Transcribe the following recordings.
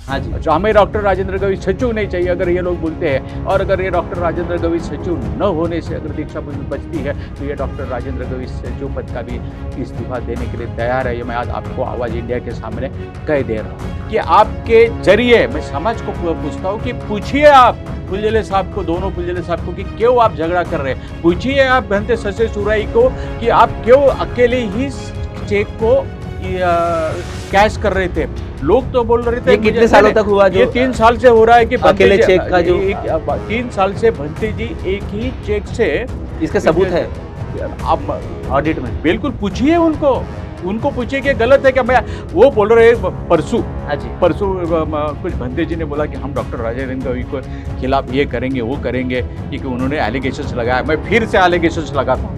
हाँ जी। जो हमें डॉक्टर राजेंद्र गवी सचिव नहीं चाहिए अगर ये लोग बोलते हैं, और अगर ये डॉक्टर राजेंद्र गवी सचिव न होने से अगर दीक्षा भूमि बचती है तो ये डॉक्टर राजेंद्र गवी सचिव पद का भी इस्तीफा देने के लिए तैयार है। ये मैं आज आपको आवाज़ इंडिया के सामने कह दे रहा हूँ कि आपके जरिए मैं समाज को पूछता हूँ कि पूछिए आप फुलझेले साहब को, दोनों फुलझेले साहब को, कि क्यों आप झगड़ा कर रहे हैं। पूछिए आप भंते ससे सुराई को कि आप क्यों अकेले ही चेक को कैश कर रहे थे। लोग तो बोल रहे थे ये कितने सालों तक हुआ जो ये 3 साल से हो रहा है कि अकेले चेक का जो 3 साल से भंते जी एक ही चेक से, इसका सबूत है आप ऑडिट में? बिल्कुल पूछिए उनको पूछिए कि गलत है क्या। मैं वो बोल रहे परसों, हाँ जी। परसों कुछ भंते जी ने बोला कि हम डॉक्टर राजेंद्र गवी के खिलाफ ये करेंगे वो करेंगे क्योंकि उन्होंने एलिगेशंस लगाया। मैं फिर से एलिगेशंस लगाता हूँ,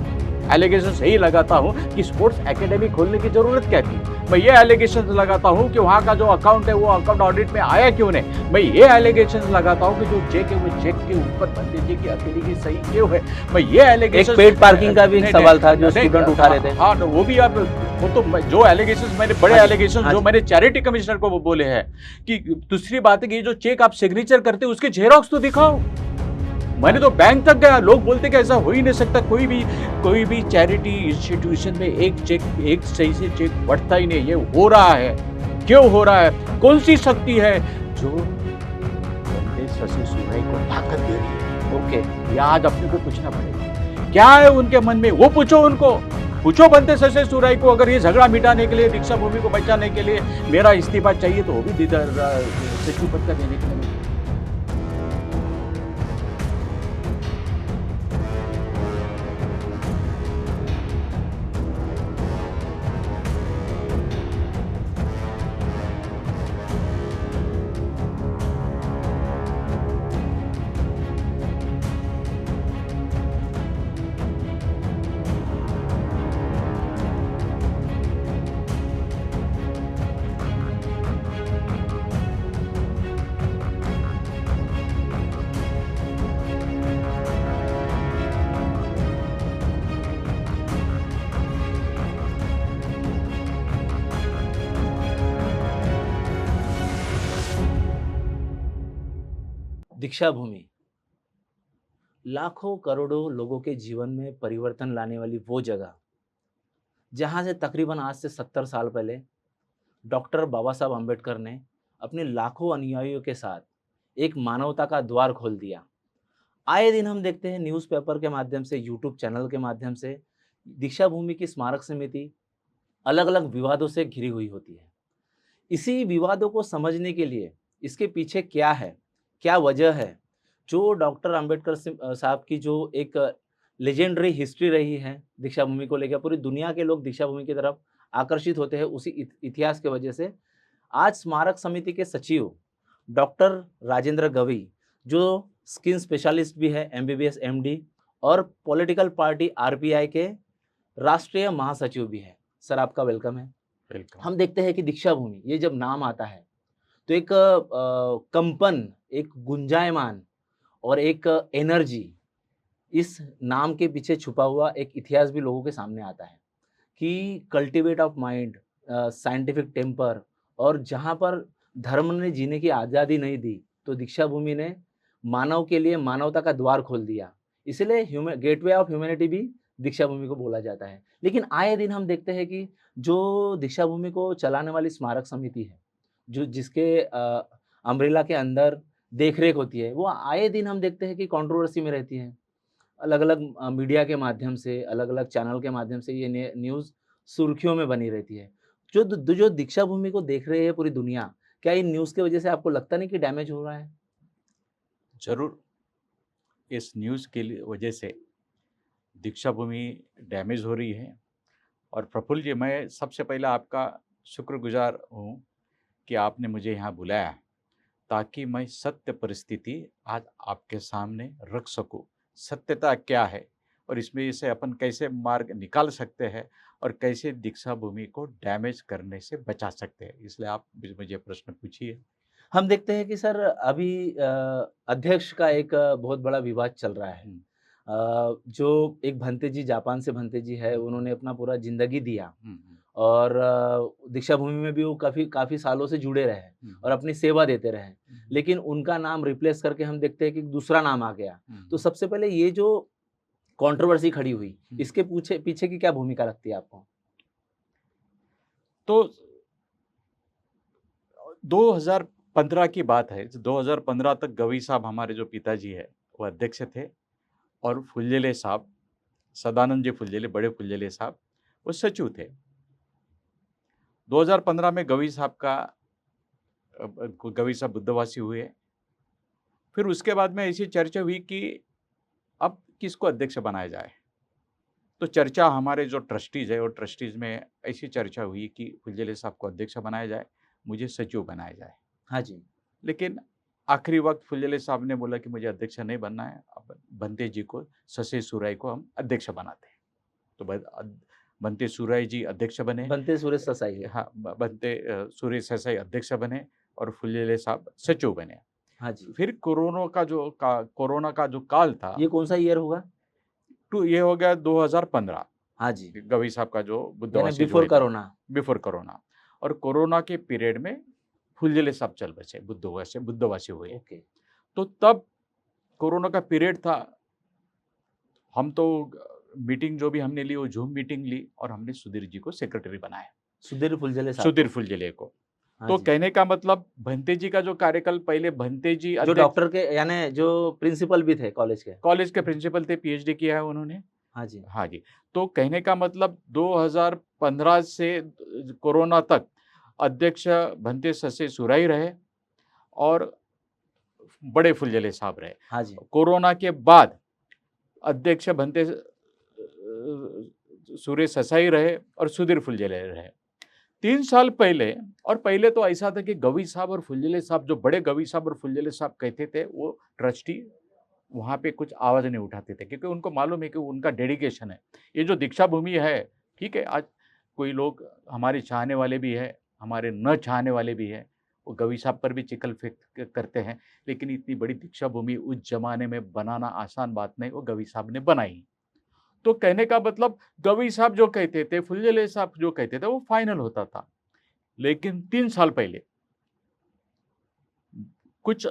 एलिगेशंस यही लगाता हूँ कि स्पोर्ट्स एकेडमी खोलने की जरूरत क्या थी। मैं ये एलिगेशंस लगाता हूँ कि वहाँ का जो अकाउंट है वो अकाउंट ऑडिट में आया क्यों नहीं। मैं ये एलिगेशंस लगाता हूँ कि जो चेक है वो चेक के ऊपर भंते जी की अकेले की सही क्यों है। मैं ये एलिगेशन, एक पेड पार्किंग का भी एक सवाल था जो स्टूडेंट उठा रहे थे। हाँ, वो भी आप, वो तो जो एलिगेशंस मैंने बड़े एलिगेशंस जो मैंने चैरिटी कमिश्नर को बोले हैं कि दूसरी बात है कि जो चेक आप सिग्नेचर करते हो उसके जेरॉक्स तो दिखाओ। मैंने तो बैंक तक गया, लोग बोलते कि ऐसा हो ही नहीं सकता, कोई भी चैरिटी इंस्टीट्यूशन में एक सही से चेक बढ़ता ही नहीं। ये हो रहा है, क्यों हो रहा है? कौन सी शक्ति है जो बंदे शशि सुराई को ताकत दे रही है? ओके, ये आज अपने को पूछना पड़ेगा क्या है उनके मन में, वो पूछो उनको। पूछो बनते शशि सुराई को, अगर ये झगड़ा मिटाने के लिए, दीक्षा भूमि को बचाने के लिए मेरा इस्तीफा चाहिए तो वो भी सचिव पद का देने के लिए। दीक्षा भूमि लाखों करोड़ों लोगों के जीवन में परिवर्तन लाने वाली वो जगह, जहां से तकरीबन आज से 70 साल पहले डॉक्टर बाबा साहब अम्बेडकर ने अपने लाखों अनुयायियों के साथ एक मानवता का द्वार खोल दिया। आए दिन हम देखते हैं न्यूज़पेपर के माध्यम से, यूट्यूब चैनल के माध्यम से दीक्षा भूमि की स्मारक समिति अलग अलग विवादों से घिरी हुई होती है। इसी विवादों को समझने के लिए इसके पीछे क्या है, क्या वजह है, जो डॉक्टर अंबेडकर साहब की जो एक लेजेंडरी हिस्ट्री रही है दीक्षा भूमि को लेकर, पूरी दुनिया के लोग दीक्षा भूमि की तरफ आकर्षित होते हैं उसी इतिहास की वजह से। आज स्मारक समिति के सचिव डॉक्टर राजेंद्र गवी, जो स्किन स्पेशलिस्ट भी है, एमबीबीएस एमडी, और पॉलिटिकल पार्टी आरपीआई के राष्ट्रीय महासचिव भी है। सर, आपका वेलकम है। वेलकम। हम देखते हैं कि दीक्षा भूमि ये जब नाम आता है तो एक कंपन, एक गुंजायमान और एक एनर्जी, इस नाम के पीछे छुपा हुआ एक इतिहास भी लोगों के सामने आता है कि cultivate of mind, scientific temper, और जहाँ पर धर्म ने जीने की आज़ादी नहीं दी तो दीक्षा भूमि ने मानव के लिए मानवता का द्वार खोल दिया। इसलिए गेटवे ऑफ ह्यूमैनिटी भी दीक्षा भूमि को बोला जाता है। लेकिन आए दिन हम देखते हैं कि जो दीक्षा भूमि को चलाने वाली स्मारक समिति है, जो जिसके अम्ब्रेला के अंदर देख-रेख होती है, वो आए दिन हम देखते हैं कि कंट्रोवर्सी में रहती है। अलग-अलग मीडिया के माध्यम से, अलग-अलग चैनल के माध्यम से ये न्यूज़ सुर्खियों में बनी रहती है। जो दीक्षा भूमि को देख रही है पूरी दुनिया, क्या इन न्यूज़ की वजह से आपको लगता नहीं कि डैमेज हो रहा है? जरूर, इस न्यूज़ के वजह से दीक्षा भूमि डैमेज हो रही है। और प्रफुल्ल जी, मैं सबसे पहले आपका शुक्रगुजार हूँ कि आपने मुझे यहाँ बुलाया ताकि मैं सत्य परिस्थिति आज आपके सामने रख सकूँ। सत्यता क्या है और इसमें से अपन कैसे मार्ग निकाल सकते हैं और कैसे दीक्षा भूमि को डैमेज करने से बचा सकते हैं, इसलिए आप मुझे प्रश्न पूछिए। हम देखते हैं कि सर अभी अध्यक्ष का एक बहुत बड़ा विवाद चल रहा है। हम्म, जो एक भंते जी, जापान से भंते जी है, उन्होंने अपना पूरा ज़िंदगी दिया हम्म, और दीक्षा भूमि में भी वो काफ़ी काफ़ी सालों से जुड़े रहे और अपनी सेवा देते रहे। लेकिन उनका नाम रिप्लेस करके हम देखते हैं कि दूसरा नाम आ गया। तो सबसे पहले ये जो कंट्रोवर्सी खड़ी हुई, इसके पीछे पीछे की क्या भूमिका लगती है आपको? तो 2015 की बात है। 2015 तक गवई साहब हमारे जो पिताजी है वो अध्यक्ष थे और फुल्जेले साहब, सदानंद जी फुल्जेले, बड़े फुल्जेले साहब वो सचिव थे। 2015 में गवई साहब बुद्धवासी हुए। फिर उसके बाद में ऐसी चर्चा हुई कि अब किसको अध्यक्ष बनाया जाए। तो चर्चा हमारे जो ट्रस्टीज है और ट्रस्टीज में ऐसी चर्चा हुई कि फुल्जेले साहब को अध्यक्ष बनाया जाए, मुझे सचिव बनाया जाए। हाँ जी। लेकिन आखिरी वक्त फुल्जेले साहब ने बोला कि मुझे अध्यक्ष नहीं बनना है, अब बंते जी को, ससे सुराई को हम अध्यक्ष बनाते हैं। तो बंते सुराई जी अध्यक्ष बने। बनते सुरेश ससाई। हाँ, बंते सुरेश ससाई अध्यक्ष बने और फुल्जेले साहब सचिव बने। हाँ जी। फिर कोरोना का जो काल था, ये कौन सा ईयर होगा? ये हो गया 2015। हाँ जी। गवई साहब का जो यानी बुद्धवासी जो बिफोर हुए थे, कोरोना। Before corona. और कोरोना के पीरियड में फुल्जेले साहब चल बसे, बुद्धवासी हुए। ओके। तो तब कोरोना का पीरियड था। हम तो मीटिंग जो भी हमने ली वो जूम मीटिंग ली और हमने सुधीर जी को सेक्रेटरी बनाया, सुधीर फुलझले साहब सुधीर को। फुल्जेले को। हाँ तो जी। कहने का मतलब भंते जी का जो कार्यकाल, पहले भंते जी जो अध्यक्ष, डॉक्टर के यानी जो प्रिंसिपल भी थे कॉलेज के। कॉलेज के प्रिंसिपल थे, पीएचडी किया है उन्होंने। हाँ जी। हाँ जी। तो कहने का मतलब 2015 से कोरोना तक अध्यक्ष भंते ससे सुराई रहे और बड़े फुल्जेले साहब रहे। हाँ जी। कोरोना के बाद अध्यक्ष भंते सुरेश ससाई रहे और सुधीर फुल्जेले रहे। 3 साल पहले, और पहले तो ऐसा था कि गवई साहब और फुल्जेले साहब, जो बड़े गवई साहब और फुल्जेले साहब कहते थे, वो ट्रस्टी वहाँ पे कुछ आवाज़ नहीं उठाते थे, क्योंकि उनको मालूम है कि उनका डेडिकेशन है। ये जो दीक्षा भूमि है, ठीक है, आज कोई लोग हमारे चाहने वाले भी है, हमारे न चाहने वाले भी है, वो गवई साहब पर भी चिकल फेंक करते हैं। लेकिन इतनी बड़ी दीक्षा भूमि उस जमाने में बनाना आसान बात नहीं, वो गवई साहब ने बनाई। तो कहने का मतलब गवई साहब जो कहते थे, फुल्जेले साहब जो कहते थे, वो फाइनल होता था। लेकिन 3 साल पहले कुछ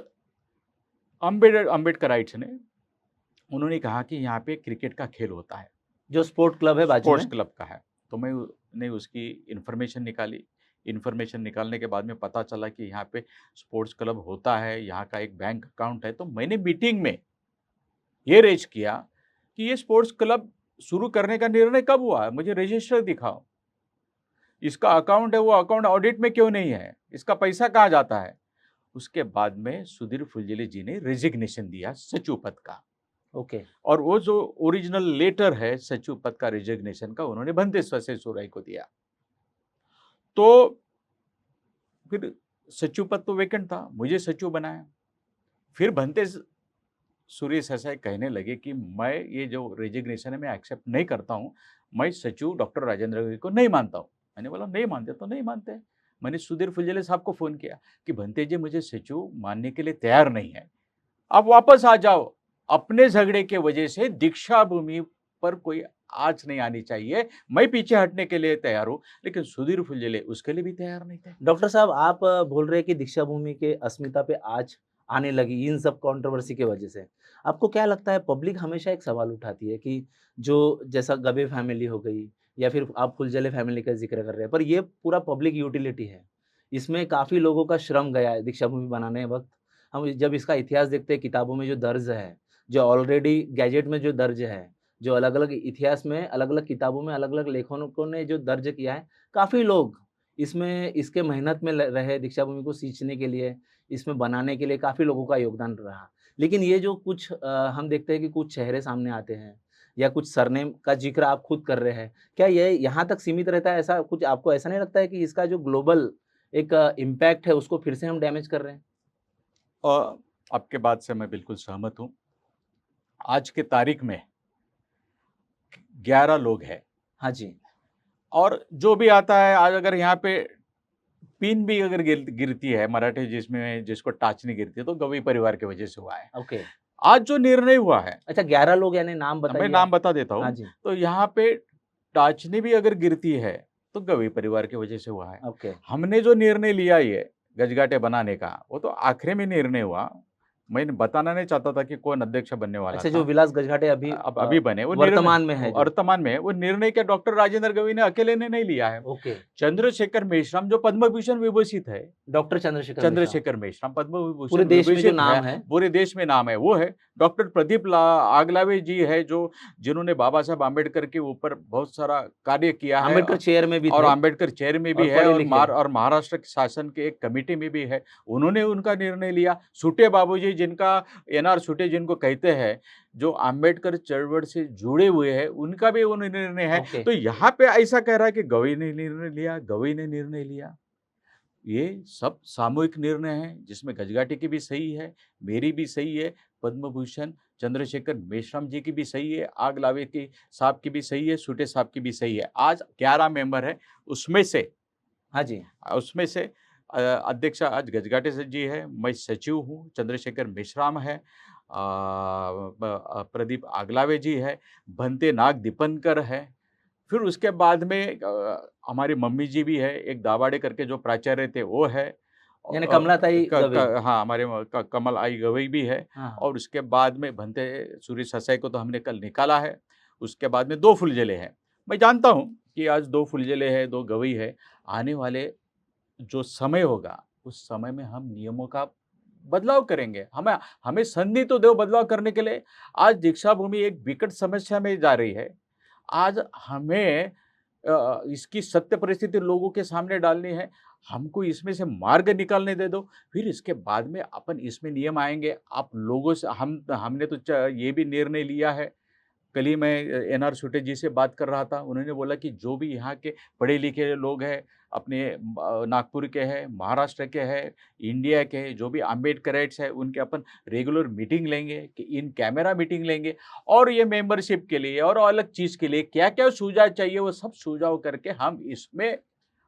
अम्बेडकराइट्स ने, उन्होंने कहा कि यहाँ पे क्रिकेट का खेल होता है, जो स्पोर्ट क्लब है बाजू स्पोर्ट्स में। क्लब का है। तो मैंने उसकी इन्फॉर्मेशन निकाली। इन्फॉर्मेशन निकालने के बाद में पता चला कि यहाँ पे स्पोर्ट्स क्लब होता है, यहाँ का एक बैंक अकाउंट है। तो मैंने मीटिंग में ये रेज किया कि ये स्पोर्ट्स क्लब शुरू करने का निर्णय कब हुआ है, मुझे रजिस्टर दिखाओ। इसका अकाउंट है, वो अकाउंट ऑडिट में क्यों नहीं है, इसका पैसा कहाँ जाता है। उसके बाद में सुधीर फुल्जेले जी ने रेजिग्नेशन दिया सचिव पद का, ओके। और वो जो ओरिजिनल लेटर है सचिव पद का रेजिग्नेशन का, उन्होंने भंते ससे सुराई को दिया। तो फिर सचिव पद तो वेकेंट था, मुझे सचिव बनाया। फिर भंते सूर्य ससाई कहने लगे कि मैं ये जो रेजिग्नेशन है मैं एक्सेप्ट नहीं करता हूँ, मैं सचिव डॉक्टर राजेंद्र गवई को नहीं मानता हूँ। मैंने बोला नहीं मानते तो नहीं मानते। मैंने सुधीर फुल्जेले साहब को फ़ोन किया कि भंते जी मुझे सचिव मानने के लिए तैयार नहीं है, आप वापस आ जाओ। अपने झगड़े के वजह से दीक्षा भूमि पर कोई आँच नहीं आनी चाहिए, मैं पीछे हटने के लिए तैयार हूँ। लेकिन सुधीर फुल्जेले उसके लिए भी तैयार नहीं थे। डॉक्टर साहब आप बोल रहे हैं कि दीक्षा भूमि के अस्मिता पे आँच आने लगी इन सब कंट्रोवर्सी की वजह से। आपको क्या लगता है पब्लिक हमेशा एक सवाल उठाती है कि जो जैसा गबे फैमिली हो गई या फिर आप फुलझले फैमिली का ज़िक्र कर रहे हैं, पर ये पूरा पब्लिक यूटिलिटी है। इसमें काफ़ी लोगों का श्रम गया है दीक्षा भूमि बनाने वक़्त। हम जब इसका इतिहास देखते हैं किताबों में जो दर्ज है, जो ऑलरेडी गैजेट में जो दर्ज है, जो अलग-अलग इतिहास में अलग-अलग किताबों में अलग-अलग लेखकों ने जो दर्ज किया है, काफ़ी लोग इसमें इसके मेहनत में ल रहे दीक्षा भूमि को सींचने के लिए, इसमें बनाने के लिए काफ़ी लोगों का योगदान रहा। लेकिन ये जो कुछ हम देखते हैं कि कुछ चेहरे सामने आते हैं या कुछ सरनेम का ज़िक्र आप खुद कर रहे हैं। क्या ये यहाँ तक सीमित रहता है ऐसा कुछ आपको ऐसा नहीं लगता है कि इसका जो ग्लोबल एक इम्पैक्ट है उसको फिर से हम डैमेज कर रहे हैं? और आपके बात से मैं बिल्कुल सहमत हूँ। आज के तारीख में 11 लोग हैं, हाँ जी। और जो भी आता है, आज अगर यहाँ पे पिन भी अगर गिरती है मराठी, जिसमें जिसको टाचनी गिरती है, तो गवई परिवार की वजह से हुआ है। ओके। आज जो निर्णय हुआ है, अच्छा 11 लोग यानी नाम बताइए मैं नाम आप? बता देता हाँ हूँ। जी। तो यहाँ पे टाचनी भी अगर गिरती है तो गवई परिवार की वजह से हुआ है। ओके। हमने जो निर्णय लिया ये गजघाटे बनाने का, वो तो आखिरी में निर्णय हुआ। मैं बताना नहीं चाहता था कि कौन अध्यक्ष बनने वाला अच्छा, जो था। विलास गजघाटे अभी अब अभी बने वो वर्तमान में है जो। वर्तमान में है, वो निर्णय क्या डॉक्टर राजेंद्र गवई ने अकेले ने नहीं लिया है। ओके। चंद्रशेखर मेश्राम जो पद्म विभूषण विभूषित है, डॉक्टर चंद्रशेखर मिश्रा। चंद्रशेखर मेश्राम पद्म पूरे विभूषण देश में जो विभूषित नाम है, है। पूरे देश में नाम है, वो है। डॉक्टर प्रदीप आगलावे जी है, जो जिन्होंने बाबा साहब आम्बेडकर के ऊपर बहुत सारा कार्य किया है, अंबेडकर चेयर में भी और थे आम्बेडकर चेयर में भी और है, पढ़े और लिखे। और महाराष्ट्र के शासन के एक कमेटी में भी है। उन्होंने उनका निर्णय लिया। सुटे बाबूजी, जिनका एनआर सुटे जिनको कहते हैं, जो आम्बेडकर चळवळ से जुड़े हुए हैं, उनका भी वो निर्णय है। ओके। तो यहाँ पे ऐसा कह रहा है कि गवई ने निर्णय लिया, गवई ने निर्णय लिया। ये सब सामूहिक निर्णय है, जिसमें गजघाटी की भी सही है, मेरी भी सही है, पद्म भूषण चंद्रशेखर मेश्राम जी की भी सही है, आगलावे की साहब की भी सही है, सुटे साहब की भी सही है। आज 11 मेंबर है, उसमें से हाँ जी। अध्यक्ष आज गजघाटे से जी है, मैं सचिव हूँ, चंद्रशेखर मेश्राम है, प्रदीप आगलावे जी है, भंते नाग दीपनकर है। फिर उसके बाद में हमारी मम्मी जी भी है, एक दाभाडे करके जो प्राचार्य थे वो है, यानी कमलाताई गवई। हाँ, हमारे कमल आई गवई भी है। हाँ। और उसके बाद में भंते सूर्य ससाई को तो हमने कल निकाला है। उसके बाद में 2 फुलझेले हैं। मैं जानता हूँ कि आज 2 फुलझेले है, 2 गवई है। आने वाले जो समय होगा, उस समय में हम नियमों का बदलाव करेंगे। हमें संधि तो दो बदलाव करने के लिए। आज दीक्षा भूमि एक विकट समस्या में जा रही है। आज हमें इसकी सत्य परिस्थिति लोगों के सामने डालनी है। हमको इसमें से मार्ग निकालने दे दो, फिर इसके बाद में अपन इसमें नियम आएँगे। आप लोगों से हमने तो ये भी निर्णय लिया है। कल ही मैं एनआर सुटे जी से बात कर रहा था, उन्होंने बोला कि जो भी यहाँ के पढ़े लिखे लोग हैं, अपने नागपुर के हैं, महाराष्ट्र के हैं, इंडिया के हैं, जो भी अम्बेडकराइट्स हैं, उनके अपन रेगुलर मीटिंग लेंगे, कि इन कैमरा मीटिंग लेंगे, और ये मेंबरशिप के लिए और अलग चीज़ के लिए क्या-क्या सुझाव चाहिए, वो सब सुझाव करके हम इसमें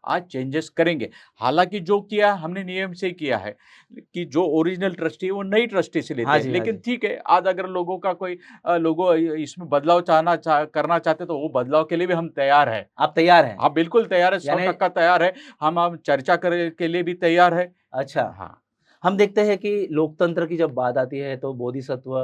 आज चेंजेस करेंगे। हालाँकि जो किया हमने नियम से ही किया है, कि जो ओरिजिनल ट्रस्टी है वो नई ट्रस्टी से लेते हाँ हैं। जी, हाँ लेकिन जी। ठीक है, आज अगर लोगों का कोई लोगों इसमें बदलाव करना चाहते, तो वो बदलाव के लिए भी हम तैयार हैं। आप तैयार हैं? हाँ, बिल्कुल तैयार है, यानी 100% तैयार है। हम चर्चा करे के लिए भी तैयार है। अच्छा। हाँ। हम देखते हैं कि लोकतंत्र की जब बात आती है तो बोधिसत्व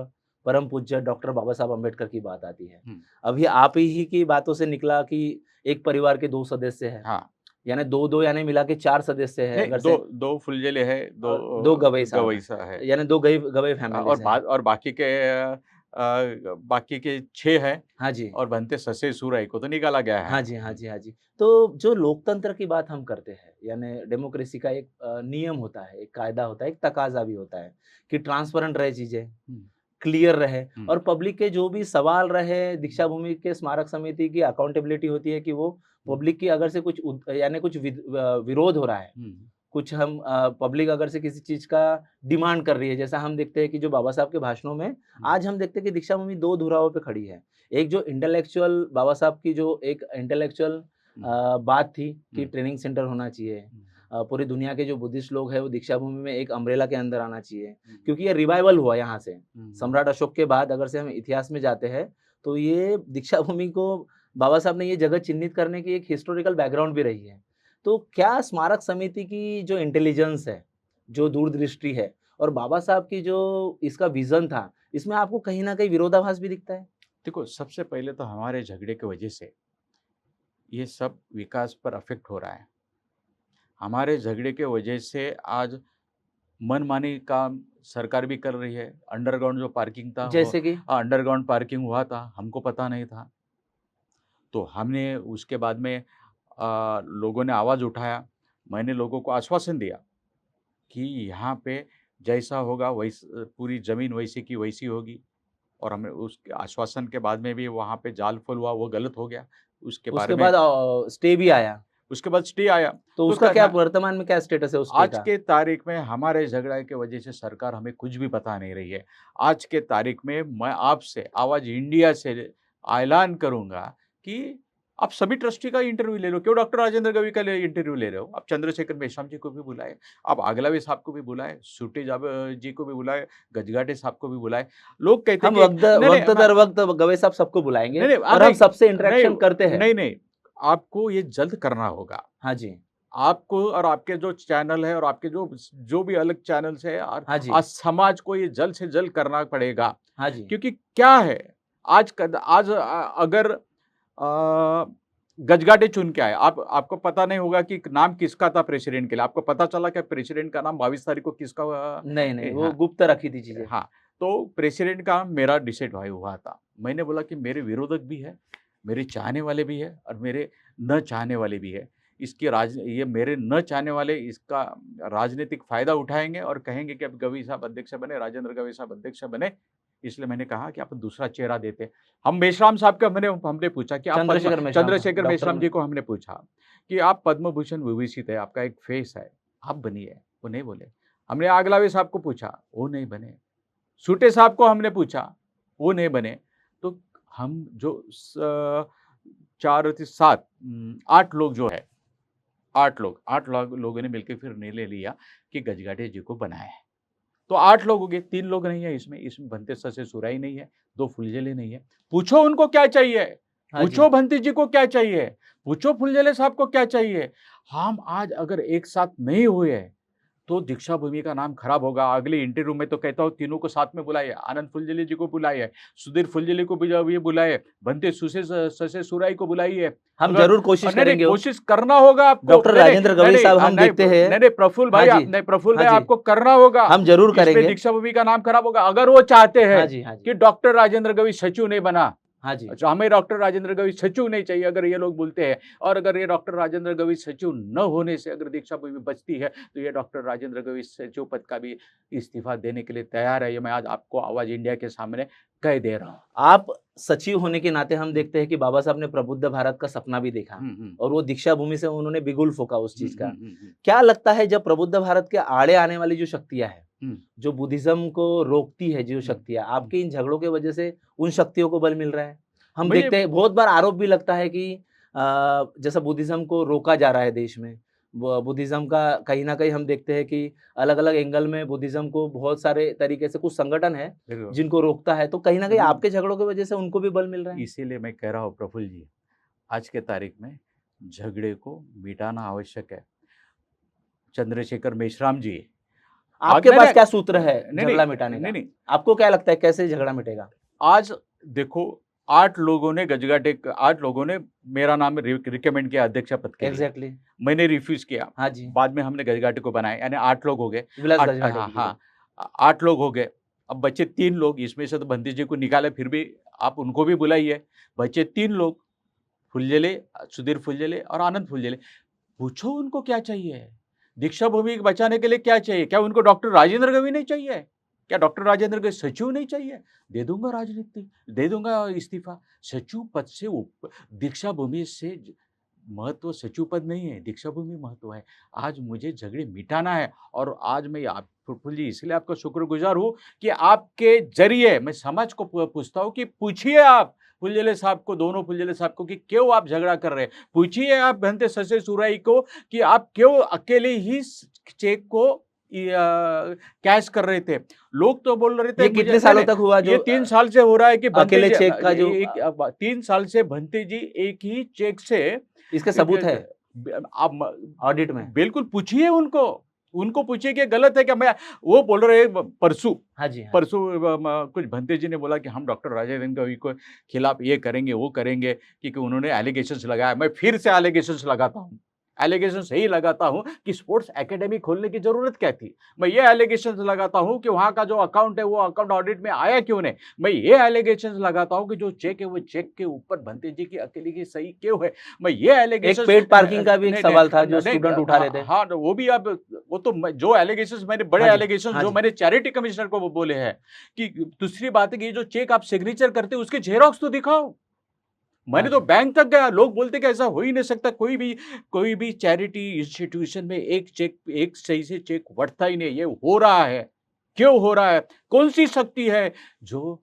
परम पूज्य डॉक्टर बाबा साहब अम्बेडकर की बात आती है। हुँ। अभी आप ही की बातों से निकला कि एक परिवार के 2 सदस्य हैं। हाँ। यानी 2-2 यानी मिला के 4 सदस्य हैं नहीं, अगर 2 फुलझेले है, 2 2 गवई साहब गवई हैं। सा है। यानी 2 गवई फैमिली से हैं। और बाकी के 6 हैं, हाँ जी। और बनते ससे सुराई को तो निकाला गया है। हाँ जी, हाँ जी, हाँ जी। तो जो लोकतंत्र की बात हम करते हैं, यानी डेमोक्रेसी का एक नियम होता है, एक कायदा होता है, एक तकाज़ा भी होता है कि ट्रांसपेरेंट रहे चीज़ें, हुँ। क्लियर रहे हुँ। और पब्लिक के जो भी सवाल रहे, दीक्षा भूमि के स्मारक समिति की अकाउंटेबिलिटी होती है कि वो पब्लिक की अगर से कुछ यानी कुछ विरोध हो रहा है, हुँ। कुछ हम पब्लिक अगर से किसी चीज़ का डिमांड कर रही है, जैसा हम देखते हैं कि जो बाबा साहब के भाषणों में आज हम देखते हैं कि दीक्षा भूमि 2 धुराहों पे खड़ी है। एक जो इंटेलेक्चुअल बाबा साहब की जो एक इंटेलेक्चुअल बात थी कि हुँ। ट्रेनिंग सेंटर होना चाहिए। हुँ। पूरी दुनिया के जो बुद्धिस्ट लोग हैं वो दीक्षा भूमि में एक अम्ब्रेला के अंदर आना चाहिए, हुँ। क्योंकि ये रिवाइवल हुआ यहाँ से। हुँ। सम्राट अशोक के बाद अगर से हम इतिहास में जाते हैं, तो ये दीक्षा भूमि को बाबा साहब ने ये जगह चिन्हित करने की एक हिस्टोरिकल बैकग्राउंड भी रही है। तो क्या स्मारक समिति की जो इंटेलिजेंस है, जो दूरदृष्टि है और बाबा साहब की जो इसका विज़न था, इसमें आपको कहीं न कहीं विरोधाभास भी दिखता है? देखो, सबसे पहले तो हमारे झगड़े की वजह से ये सब विकास पर अफ़ेक्ट हो रहा है। हमारे झगड़े के वजह से आज मनमानी काम सरकार भी कर रही है। अंडरग्राउंड जो पार्किंग था, वो जैसे कि? अंडरग्राउंड पार्किंग हुआ था, हमको पता नहीं था। तो हमने उसके बाद में लोगों ने आवाज़ उठाया। मैंने लोगों को आश्वासन दिया कि यहाँ पे जैसा होगा पूरी ज़मीन वैसी की वैसी होगी, और हमें उस आश्वासन के बाद में भी वहाँ पे जाल-फूल हुआ, वो गलत हो गया। उसके बारे उसके में बाद स्टे भी आया। उसके बाद स्टे आया। तो तो उसका क्या क्या ना, वर्तमान में क्या स्टेटस है उस स्टे आज का? के तारीख में हमारे झगड़ा की वजह से सरकार हमें कुछ भी बता नहीं रही है। आज के तारीख में मैं आपसे आवाज़ इंडिया से ऐलान करूँगा कि आप सभी ट्रस्टी का इंटरव्यू ले लो। क्यों डॉक्टर राजेंद्र गवई का इंटरव्यू ले रहे हो? आप चंद्रशेखर मेश्राम जी को भी बुलाएँ, आप आगलावे साहब को भी बुलाएँ, सुटे जी को भी बुलाएँ, गजघाटे साहब को भी बुलाएँ। लोग कहते हम हैं कि नहीं, नहीं, वक़्त दर वक़्त गवई साहब सबको बुलाएँगे नहीं, नहीं, और हम नहीं, सबसे नहीं, इंटरेक्शन करते हैं। नहीं, नहीं। आपको ये जल्द करना होगा। हाँ जी, आपको और आपके जो चैनल है और आपके जो जो भी अलग चैनल्स है और हाँ जी, आज समाज को ये जल्द से जल्द करना पड़ेगा। हाँ जी, क्योंकि क्या है, आज अगर गजगाटे चुन के आए, आपको पता नहीं होगा कि नाम किसका था प्रेसिडेंट के लिए। आपको पता चला कि प्रेसिडेंट का नाम 22 तारीख को किसका नहीं, नहीं, वो हाँ, गुप्त रखी थी चीज़ें। हाँ, तो प्रेसिडेंट का मेरा डिसाइड भाई हुआ था। मैंने बोला कि मेरे विरोधक भी है, मेरे चाहने वाले भी है और मेरे न चाहने वाले भी है। ये मेरे न चाहने वाले इसका राजनीतिक फ़ायदा उठाएँगे और कहेंगे कि अब गवई साहब अध्यक्ष बने, राजेंद्र गवई साहब अध्यक्ष बने, इसलिए मैंने कहा कि आप दूसरा चेहरा देते। हम मेश्राम साहब का हमने पूछा कि आप चंद्रशेखर डॉक्टर मेश्राम जी को हमने पूछा कि आप पद्म भूषण विभूषित है, आपका एक फेस है, आप बनिए। वो नहीं बोले। हमने आगलावे साहब को पूछा, वो नहीं बने। सूटे साहब को हमने पूछा, वो नहीं बने। तो हम जो 4 थी 7 8 लोग जो है, 8 लोगों ने मिलके फिर निर्णय लिया कि गजगाटे जी को बनाया है। तो 8 लोग हो गए, 3 लोग नहीं है इसमें भंते ससे सुराई नहीं है, 2 फुलझेले नहीं है। पूछो उनको क्या चाहिए? हाँ जी, पूछो भंते जी को क्या चाहिए? पूछो फुलझेले साहब को क्या चाहिए? हम आज अगर एक साथ नहीं हुए तो दीक्षा भूमि का नाम खराब होगा। अगले इंटरव्यू में तो कहता हूँ तीनों को साथ में बुलाइए, आनंद फुलझेले जी को बुलाइए, सुधीर फुलझेले को भी बुलाइए, भंते ससे सुराई को बुलाइए। हम अगर ज़रूर कोशिश नहीं, नहीं करेंगे वो। कोशिश करना होगा आपको। डॉक्टर नहीं, नहीं, राजेंद्र नहीं, गवई नहीं, साहब हम नहीं, देखते हैं। नहीं, नहीं, प्रफुल्ल हाँ भाई जी, नहीं, प्रफुल्ल हाँ भाई जी, आपको करना होगा। हम ज़रूर इसमें करेंगे। दीक्षा भूमि का नाम खराब होगा। अगर वो चाहते हाँ हैं जी, हाँ जी, कि डॉक्टर राजेंद्र गवई सचिव नहीं बना, हाँ जी, अच्छा हमें डॉक्टर राजेंद्र गवई सचिव नहीं चाहिए, अगर ये लोग बोलते हैं और अगर ये डॉक्टर राजेंद्र गवई सचिव न होने से अगर दीक्षा भूमि बचती है तो ये डॉक्टर राजेंद्र गवई सचिव पद का भी इस्तीफा देने के लिए तैयार है। ये मैं आज आपको आवाज इंडिया के सामने कह दे रहा हूँ। आप सचिव होने के नाते हम देखते हैं कि बाबा साहब ने प्रबुद्ध भारत का सपना भी देखा हम्म, और वो दीक्षा भूमि से उन्होंने बिगुल फूँका उस चीज़ का। हम्म, क्या लगता है जब प्रबुद्ध भारत के आड़े आने वाली जो शक्तियाँ हैं, हम्म, जो बुद्धिज़्म को रोकती है जो शक्तियाँ, आपके इन झगड़ों की वजह से उन शक्तियों को बल मिल रहा है? हम मुझे देखते हैं बहुत बार आरोप भी लगता है कि जैसा बुद्धिज़्म को रोका जा रहा है देश में, बुद्धिज़्म का कहीं न कहीं हम देखते हैं कि अलग-अलग एंगल में बुद्धिज़्म को बहुत सारे तरीके से कुछ संगठन है, देखो, जिनको रोकता है, तो कहीं न कहीं हम्म, आपके झगड़ों की वजह से उनको भी बल मिल रहा है? इसीलिए मैं कह रहा हूँ प्रफुल्ल जी, आज के तारीख में झगड़े को मिटाना आवश्यक है। चंद्रशेखर मेश्राम जी आपके नहीं, पास नहीं, क्या सूत्र है नहीं, झगड़ा नहीं, मिटाने नहीं, का? नहीं, आपको क्या लगता है कैसे झगड़ा मिटेगा? आज देखो 8 लोगों ने 8 लोगों ने मेरा नाम रिकमेंड किया अध्यक्ष पद के लिए। एग्ज़ैक्टली मैंने रिफ्यूज़ किया। हाँ जी, बाद में हमने गजगाटे को बनाया, यानी 8 लोग हो गए। विलास 8 गजघाटे हाँ, की हाँ, टीम। 8 लोग हो गए। अब बचे 3 लोग, इसमें से तो बंती जी को निकाले, फिर भी आप उनको भी बुलाइए। बचे 3 लोग, फुलझेले, सुधीर फुलझेले और आनंद फुलझेले। पूछो उनको क्या चाहिए? दीक्षा भूमि को बचाने के लिए क्या चाहिए? क्या उनको डॉक्टर राजेंद्र गवई नहीं चाहिए? क्या डॉक्टर राजेंद्र गवई सचिव नहीं चाहिए? दे दूँगा राजनीति, दे दूँगा इस्तीफ़ा। सचिव पद से दीक्षा भूमि से महत्व सचिव पद नहीं है, दीक्षा भूमि महत्व है। आज मुझे झगड़े मिटाना है और आज मैं आप प्रफुल्ल जी इसलिए आपका शुक्रगुज़ार हूँ कि आपके ज़रिए मैं समाज को पूछता हूँ कि पूछिए आप फुलझेले साहब को, दोनों फुलझेले साहब को कि क्यों आप झगड़ा कर रहे हैं? पूछिए आप भंते ससे सुराई को कि आप क्यों अकेले ही चेक को कैश कर रहे थे। लोग तो बोल रहे थे ये मुझे कितने नहीं, सालों नहीं, तक हुआ ये जो 3 साल से हो रहा है कि भंते अकेले जी चेक का जो 3 साल से भंते जी एक ही चेक से इसके सबूत है आप ऑडिट में? बिल्कुल पूछिए उनको। उनको पूछिए कि गलत है क्या? मैं वो बोल रहे हैं परसों हाँ जी, हाँ जी। परसों कुछ भंते जी ने बोला कि हम डॉक्टर राजेंद्र गवई के खिलाफ ये करेंगे, वो करेंगे क्योंकि उन्होंने एलिगेशंस लगाया। मैं फिर से एलिगेशंस लगाता हूँ। एलिगेशंस यही लगाता हूँ कि स्पोर्ट्स एकेडमी खोलने की ज़रूरत क्या थी? मैं ये एलिगेशंस लगाता हूँ कि वहाँ का जो अकाउंट है, वो अकाउंट ऑडिट में आया क्यों नहीं? मैं ये एलिगेशंस लगाता हूँ कि जो चेक है, वो चेक के ऊपर भंते जी की अकेले की सही क्यों है? मैं ये एक एलिगेशंस पेड पार्किंग का भी एक नहीं, सवाल था जो नहीं, नहीं, स्टूडेंट उठा रहे थे। हाँ, वो भी आप वो तो जो एलिगेशंस मैंने बड़े हाँ जी, एलिगेशंस हाँ जो जी, मैंने चैरिटी कमिश्नर को वो बोले हैं कि दूसरी बात है कि ये जो चेक आप सिग्नेचर करते हो उसके जेरॉक्स तो दिखाओ। हाँ मैंने तो जी। बैंक तक गया, लोग बोलते कि ऐसा हो ही नहीं सकता। कोई भी चैरिटी इंस्टीट्यूशन में एक सही से चेक बढ़ता ही नहीं। ये हो रहा है। क्यों हो रहा है? कौन-सी शक्ति है जो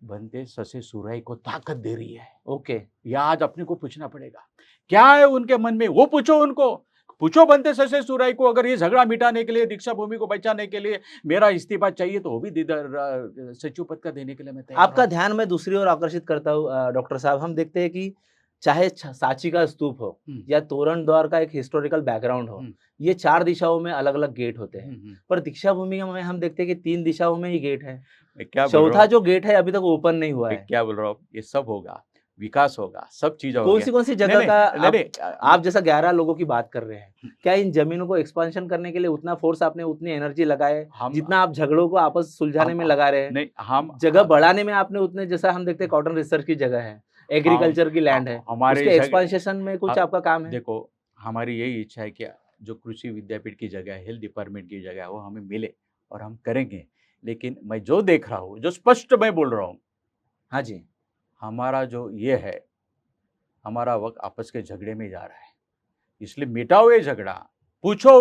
बनते ससे सुराई को ताकत दे रही है? ओके, यह आज अपने को पूछना पड़ेगा। क्या है उनके मन में? वो पूछो उनको। पूछो बनते ससे सुराई को, अगर ये झगड़ा मिटाने के लिए, दीक्षा भूमि को बचाने के लिए मेरा इस्तीफा चाहिए तो वो भी सचिव पद का देने के लिए मैं तैयार आपका हूँ। ध्यान मैं दूसरी ओर आकर्षित करता हूँ डॉक्टर साहब हम देखते हैं कि चाहे सांची का स्तूप हो या तोरण द्वार का एक हिस्टोरिकल बैकग्राउंड हो, ये 4 दिशाओं में अलग-अलग गेट होते हैं। पर दीक्षा भूमि में हम देखते हैं कि 3 दिशाओं में ही गेट है। मैं क्या बोल रहा चौथा हूँ, जो गेट है अभी तक ओपन नहीं हुआ मैं है। क्या बोल रहा हूँ, ये सब होगा, विकास होगा, सब चीज़ें होंगे। कौन सी जगह नहीं, का नहीं, नहीं, आप जैसा 11 लोगों की बात कर रहे हैं, क्या इन ज़मीनों को एक्सपेंशन करने के लिए उतना फोर्स आपने उतनी एनर्जी लगाए, हम जितना आप झगड़ों को आपस सुलझाने हम में लगा रहे हैं? नहीं, हम जगह बढ़ाने में आपने उतने, जैसा हम देखते हैं कॉटन रिसर्च की जगह है, हम एग्रीकल्चर की लैंड है, हमारे उसके जगह एक्सपेंशन में कुछ आपका काम है? देखो, हमारी यही इच्छा है कि जो कृषि विद्यापीठ की जगह है, हेल्थ डिपार्टमेंट की जगह है, वो हमें मिले और हम करेंगे। लेकिन मैं जो देख रहा हूँ, जो स्पष्ट मैं बोल रहा हूँ, हाँ जी। हमारा जो ये है, हमारा वक़्त आपस के झगड़े में जा रहा है। इसलिए मिटाओ ये झगड़ा। पूछो,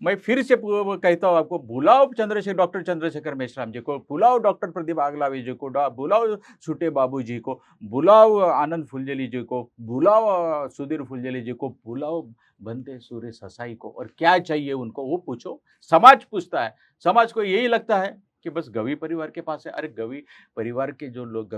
मैं फिर से कहता हूँ आपको, बुलाओ डॉक्टर चंद्रशेखर मेश्राम जी को, बुलाओ डॉक्टर प्रदीप आगलावे जी को, बुलाओ छुटे बाबू जी को, बुलाओ आनंद फुलझेली जी को, बुलाओ सुधीर फुलझेली जी को, बुलाओ बनते सूर्य ससाई को, और क्या चाहिए उनको वो पूछो। समाज पूछता है, समाज को यही लगता है कि बस गवी परिवार के पास है। अरे गवी परिवार के जो लोग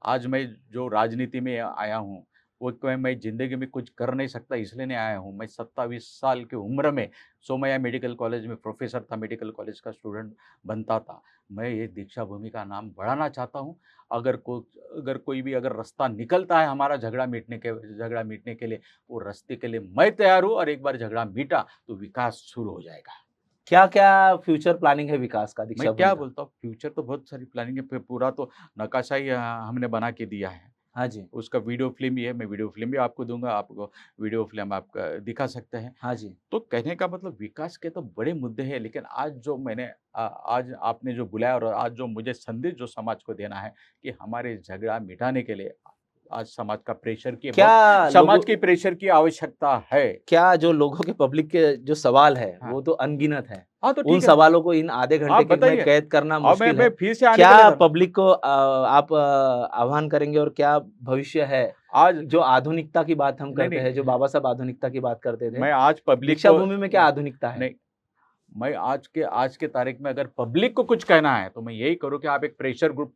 आज मैं जो राजनीति में आया हूँ, वो मैं ज़िंदगी में कुछ कर नहीं सकता इसलिए नहीं आया हूँ। मैं 27 साल की उम्र में सोमैया मेडिकल कॉलेज में प्रोफ़ेसर था, मेडिकल कॉलेज का स्टूडेंट बनता था। मैं ये दीक्षा भूमि का नाम बढ़ाना चाहता हूँ। अगर कोई भी अगर रास्ता निकलता है हमारा झगड़ा मिटने के लिए, वो रास्ते के लिए मैं तैयार हूँ, और एक बार झगड़ा मिटा तो विकास शुरू हो जाएगा। क्या-क्या फ्यूचर प्लानिंग है विकास का मैं दीक्षा भूमि क्या का? बोलता हूँ, फ्यूचर तो बहुत सारी प्लानिंग है, पूरा तो नक्काशा ही हमने बना के दिया है। हाँ जी। उसका वीडियो फ़िल्म भी है, मैं वीडियो फ़िल्म भी आपको दूँगा, आपको वीडियो फ़िल्म आप दिखा सकते हैं। हाँ जी। तो कहने का मतलब विकास के तो बड़े मुद्दे हैं, लेकिन आज आपने जो बुलाया और आज जो मुझे संदेश जो समाज को देना है कि हमारे झगड़ा मिटाने के लिए आज क्या लोगों समाज की प्रेशर की आवश्यकता है। क्या जो लोगों के पब्लिक के जो सवाल है, हाँ। वो तो अनगिनत है। हाँ, तो उन ठीक है। सवालों को इन आधे घंटे आप के में बताइए। कैद करना और मुश्किल मैं है। फिर से आने के क्या लिए पब्लिक को आप आह्वान करेंगे और क्या भविष्य है? आज जो आधुनिकता की बात हम नहीं, करते हैं, जो नहीं, बाबा साहब आधुनिकता की बात करते थे, मैं आज पब्लिक दीक्षा को भूमि में क्या आधुनिकता है? नहीं, मैं आज के तारीख में अगर पब्लिक को कुछ कहना है, तो मैं यही करूँ कि आप एक प्रेशर ग्रुप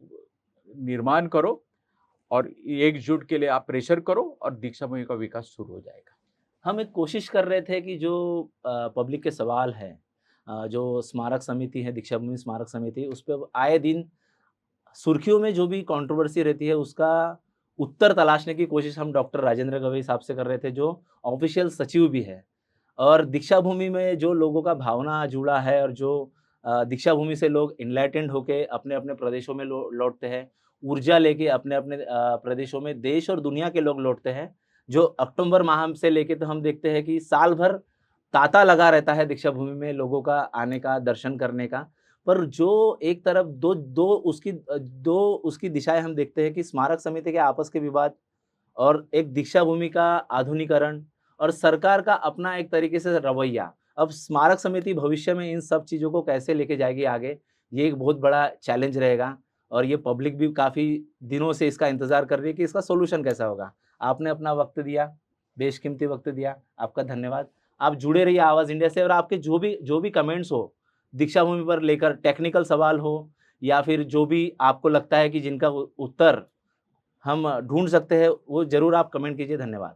निर्माण करो और एकजुट के लिए आप प्रेशर करो और दीक्षा भूमि का विकास शुरू हो जाएगा। हम एक कोशिश कर रहे थे कि जो पब्लिक के सवाल हैं, जो स्मारक समिति है, दीक्षा भूमि स्मारक समिति, उस पे आए दिन सुर्खियों में जो भी कंट्रोवर्सी रहती है, उसका उत्तर तलाशने की कोशिश हम डॉक्टर राजेंद्र गवई साहब से कर रहे थे, जो ऑफिशियल सचिव भी है। और दीक्षा भूमि में जो लोगों का भावना जुड़ा है और जो दीक्षा भूमि से लोग एनलाइटेंड होके अपने-अपने प्रदेशों में लौटते हैं, ऊर्जा लेके अपने-अपने प्रदेशों में देश और दुनिया के लोग लौटते हैं। जो अक्टूबर माह से लेके तो हम देखते हैं कि साल भर तांता लगा रहता है दीक्षा भूमि में लोगों का आने का, दर्शन करने का। पर जो एक तरफ दो उसकी दिशाएँ हम देखते हैं कि स्मारक समिति के आपस के विवाद और एक दीक्षा भूमि का आधुनिकीकरण और सरकार का अपना एक तरीके से रवैया। अब स्मारक समिति भविष्य में इन सब चीज़ों को कैसे लेके जाएगी आगे, ये एक बहुत बड़ा चैलेंज रहेगा और ये पब्लिक भी काफ़ी दिनों से इसका इंतज़ार कर रही है कि इसका सॉल्यूशन कैसा होगा। आपने अपना वक़्त दिया, बेशकीमती वक़्त दिया, आपका धन्यवाद। आप जुड़े रहिए आवाज़ इंडिया से और आपके जो भी कमेंट्स हो, दीक्षा भूमि पर लेकर टेक्निकल सवाल हो या फिर जो भी आपको लगता है कि जिनका उत्तर हम ढूँढ सकते हैं, वो ज़रूर आप कमेंट कीजिए। धन्यवाद।